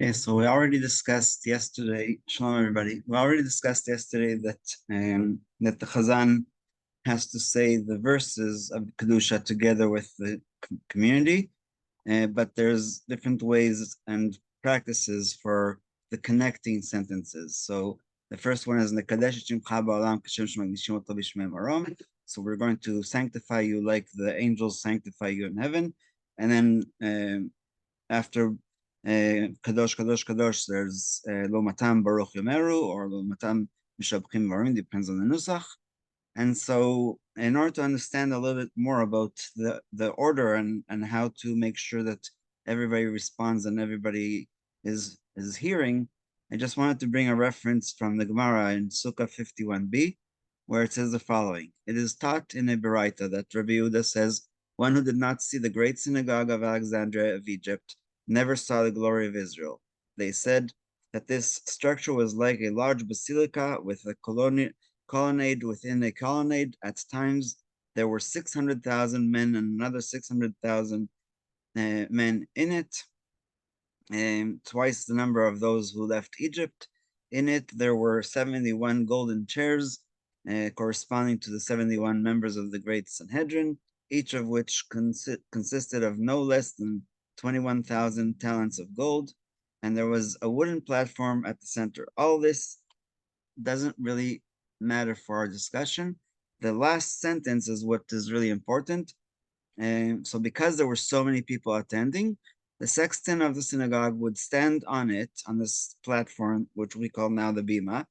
Okay, so we already discussed yesterday. Shalom, everybody. We already discussed yesterday that the Chazan has to say the verses of Kedusha together with the community, but there's different ways and practices for the connecting sentences. So the first one is Nekadesh Shimcha Ba'olam Kashem Shemagdishim Oto B'Shmei Marom. So we're going to sanctify you like the angels sanctify you in heaven, and then after Kadosh, Kadosh, Kadosh, there's Lo Matam Baruch Yomeru or Lo Matam Mishabchim Varim, depends on the Nusach. And so, in order to understand a little bit more about the order and how to make sure that everybody responds and everybody is hearing, I just wanted to bring a reference from the Gemara in Sukkah 51b, where it says the following: It is taught in a Baraita that Rabbi Yehuda says, "One who did not see the great synagogue of Alexandria of Egypt never saw the glory of Israel." They said that this structure was like a large basilica with a colonnade within a colonnade. At times, there were 600,000 men and another 600,000 men in it, twice the number of those who left Egypt. In it, there were 71 golden chairs, corresponding to the 71 members of the Great Sanhedrin, each of which consisted of no less than 21,000 talents of gold, and there was a wooden platform at the center. All this doesn't really matter for our discussion. The last sentence is what is really important. So because there were so many people attending, the sexton of the synagogue would stand on it, on this platform, which we call now the bima,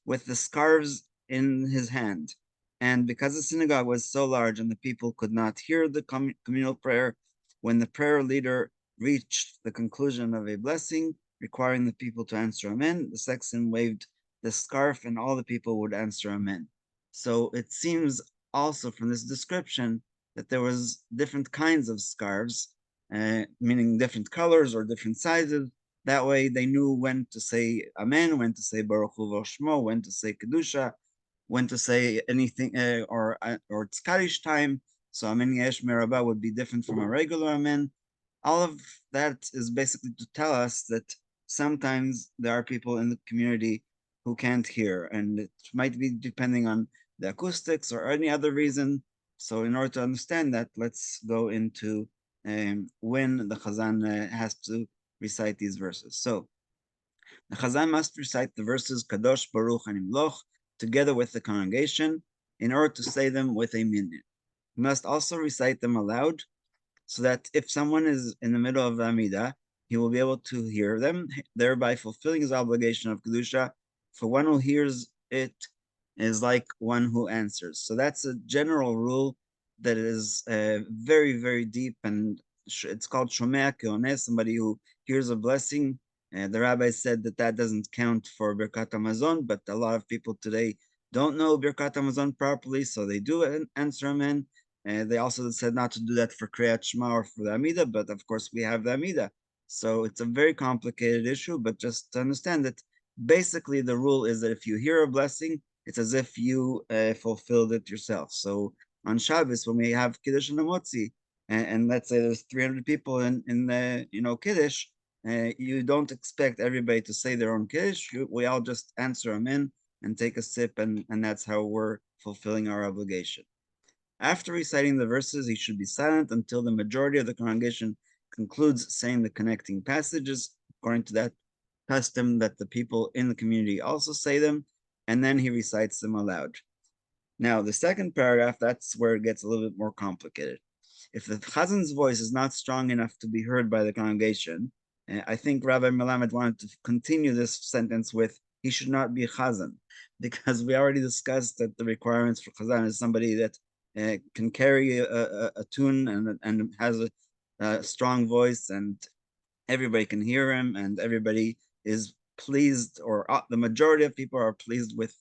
with the scarves in his hand. And because the synagogue was so large and the people could not hear the communal prayer, when the prayer leader reached the conclusion of a blessing requiring the people to answer amen, the sexton waved the scarf and all the people would answer amen. So it seems also from this description that there was different kinds of scarves, meaning different colors or different sizes. That way they knew when to say Amen, when to say Baruch Hu V'Shmo, when to say Kedusha, when to say anything, or it's Kaddish time. So Amen Yesh Merabah would be different from a regular Amen. All of that is basically to tell us that sometimes there are people in the community who can't hear, and it might be depending on the acoustics or any other reason. So in order to understand that, let's go into when the Chazan has to recite these verses. So the Chazan must recite the verses Kadosh, Baruch, and Imloch together with the congregation in order to say them with a minyan. He must also recite them aloud so that if someone is in the middle of the Amidah, he will be able to hear them, thereby fulfilling his obligation of Kedusha. For one who hears it is like one who answers. So that's a general rule that is very, very deep, and it's called Shomea Keoneh, somebody who hears a blessing. The rabbi said that that doesn't count for Birkat Hamazon, but a lot of people today don't know Birkat Hamazon properly, so they do answer amen. They also said not to do that for Kriyat Shema or for the Amidah, but of course we have the Amidah. So it's a very complicated issue, but just to understand that basically the rule is that if you hear a blessing, it's as if you fulfilled it yourself. So on Shabbos, when we have Kiddush and Motzi, and let's say there's 300 people in the Kiddush, you don't expect everybody to say their own Kiddush. We all just answer amen and take a sip, and that's how we're fulfilling our obligation. After reciting the verses, he should be silent until the majority of the congregation concludes saying the connecting passages, according to that custom that the people in the community also say them, and then he recites them aloud. Now, the second paragraph, that's where it gets a little bit more complicated. If the Chazan's voice is not strong enough to be heard by the congregation, I think Rabbi Melamed wanted to continue this sentence with, he should not be a Chazan, because we already discussed that the requirements for Chazan is somebody that can carry a tune and has a strong voice, and everybody can hear him, and everybody is pleased, or the majority of people are pleased with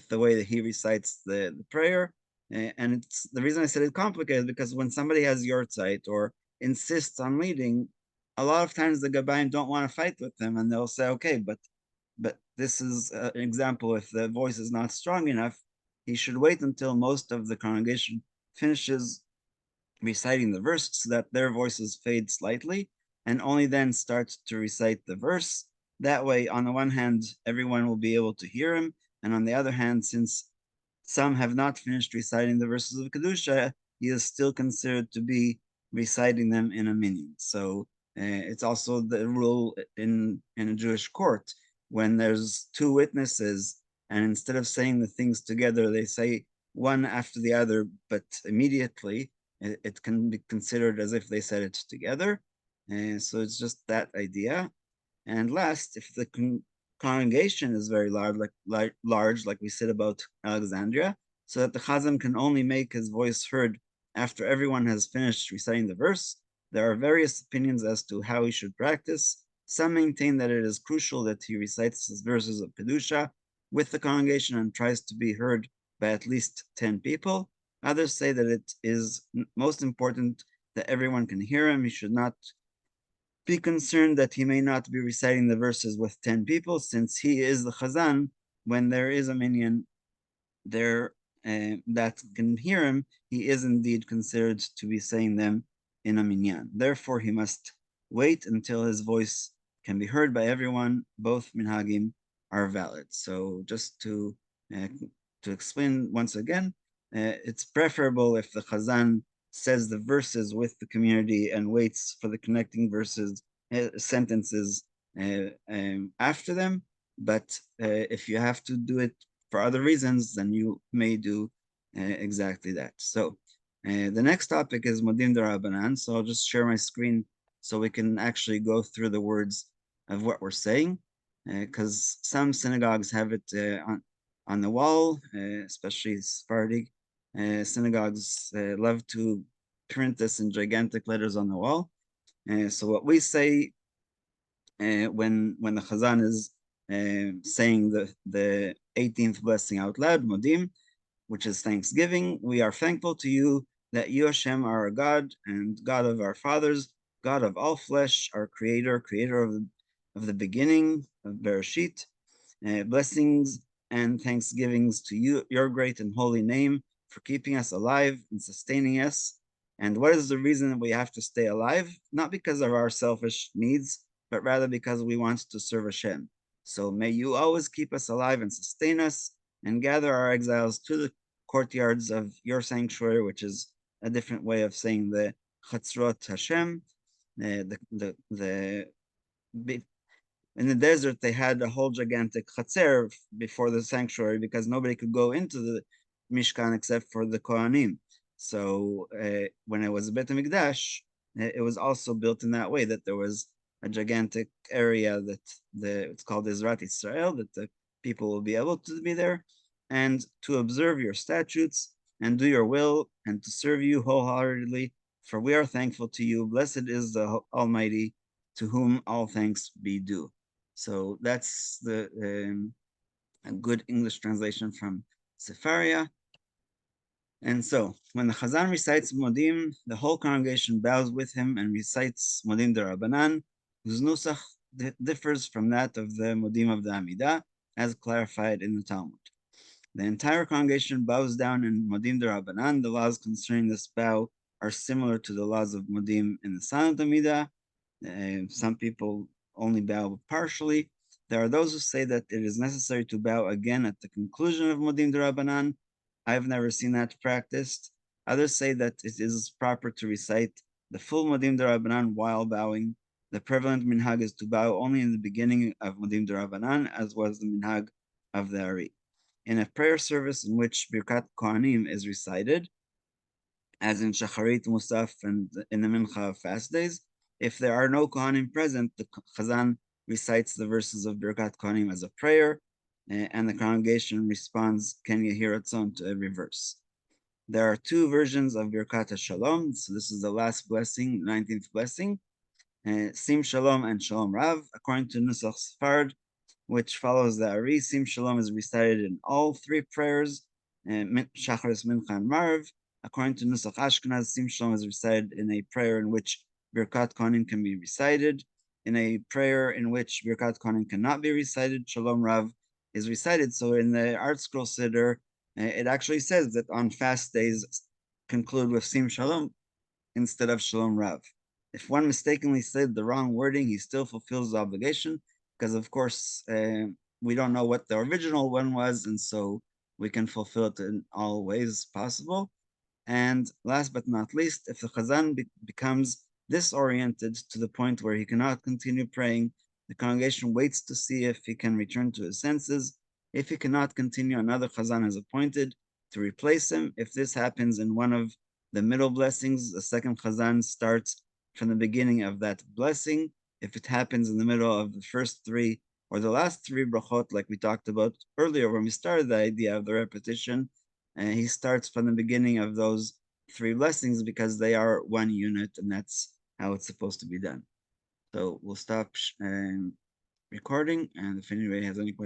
the way that he recites the prayer. And it's the reason I said it's complicated, because when somebody has yortzeit or insists on leading, a lot of times the Gabayim don't want to fight with them, and they'll say, okay, but this is an example. If the voice is not strong enough, he should wait until most of the congregation finishes reciting the verse so that their voices fade slightly, and only then start to recite the verse. That way, on the one hand, everyone will be able to hear him, and on the other hand, since some have not finished reciting the verses of Kedusha, he is still considered to be reciting them in a minyan. So it's also the rule in a Jewish court when there's two witnesses, and instead of saying the things together, they say one after the other, but immediately, it can be considered as if they said it together. So it's just that idea. And last, if the congregation is very large, like we said about Alexandria, so that the Chazan can only make his voice heard after everyone has finished reciting the verse, there are various opinions as to how he should practice. Some maintain that it is crucial that he recites his verses of Kedusha with the congregation and tries to be heard by at least 10 people. Others say that it is most important that everyone can hear him. He should not be concerned that he may not be reciting the verses with 10 people, since he is the Chazan. When there is a minyan there that can hear him, he is indeed considered to be saying them in a minyan. Therefore, he must wait until his voice can be heard by everyone. Both minhagim are valid. So, just to explain once again, it's preferable if the Chazan says the verses with the community and waits for the connecting verses sentences after them. But if you have to do it for other reasons, then you may do exactly that. So the next topic is Modim Darabanan. So I'll just share my screen so we can actually go through the words of what we're saying, because some synagogues have it on the wall, especially Sephardic synagogues love to print this in gigantic letters on the wall. So what we say when the Chazan is saying the 18th blessing out loud, Modim, which is thanksgiving, we are thankful to you that you, Hashem, are our God and God of our fathers, God of all flesh, our creator of the beginning of Bereshit. Blessings and thanksgivings to you, your great and holy name, for keeping us alive and sustaining us. And what is the reason that we have to stay alive? Not because of our selfish needs, but rather because we want to serve Hashem. So may you always keep us alive and sustain us, and gather our exiles to the courtyards of your sanctuary, which is a different way of saying the Chatzrot Hashem, the in the desert, they had a whole gigantic chatzer before the sanctuary because nobody could go into the Mishkan except for the Kohanim. So when it was a Bet HaMikdash, it was also built in that way, that there was a gigantic area that it's called Ezrat Israel, that the people will be able to be there and to observe your statutes and do your will and to serve you wholeheartedly. For we are thankful to you. Blessed is the Almighty, to whom all thanks be due. So that's the a good English translation from Sefaria. And so when the Chazan recites Modim, the whole congregation bows with him and recites Modim Darabanan, whose nusach differs from that of the Modim of the Amidah, as clarified in the Talmud. The entire congregation bows down in Modim Darabanan. The laws concerning this bow are similar to the laws of Modim in the Sanat Amidah. Some people only bow partially. There are those who say that it is necessary to bow again at the conclusion of Modim Darabanan. I've never seen that practiced. Others say that it is proper to recite the full Modim Darabanan while bowing. The prevalent minhag is to bow only in the beginning of Modim Darabanan, as was the minhag of the Ari. In a prayer service in which Birkat Kohanim is recited, as in Shacharit, Musaf, and in the Mincha of fast days, if there are no Kohanim present, the Chazan recites the verses of Birkat Kohanim as a prayer, and the congregation responds, Ken Yehi Ratzon, to every verse. There are two versions of Birkat Shalom. So this is the last blessing, 19th blessing. Sim Shalom and Shalom Rav. According to Nusach Sfard, which follows the Ari, Sim Shalom is recited in all three prayers, Shacharis, Mincha, and Marv. According to Nusach Ashkenaz, Sim Shalom is recited in a prayer in which Birkat Kohanim can be recited. In a prayer in which Birkat Kohanim cannot be recited, Shalom Rav is recited. So in the Art Scroll Siddur, it actually says that on fast days conclude with Sim Shalom instead of Shalom Rav. If one mistakenly said the wrong wording, he still fulfills the obligation because of course we don't know what the original one was, and so we can fulfill it in all ways possible. And last but not least, if the Chazan becomes disoriented to the point where he cannot continue praying, the congregation waits to see if he can return to his senses. If he cannot continue, another Chazan is appointed to replace him. If this happens in one of the middle blessings, the second Chazan starts from the beginning of that blessing. If it happens in the middle of the first three or the last three brachot, like we talked about earlier when we started the idea of the repetition, and he starts from the beginning of those three blessings because they are one unit, and that's how it's supposed to be done. So we'll stop recording, and if anybody has any questions.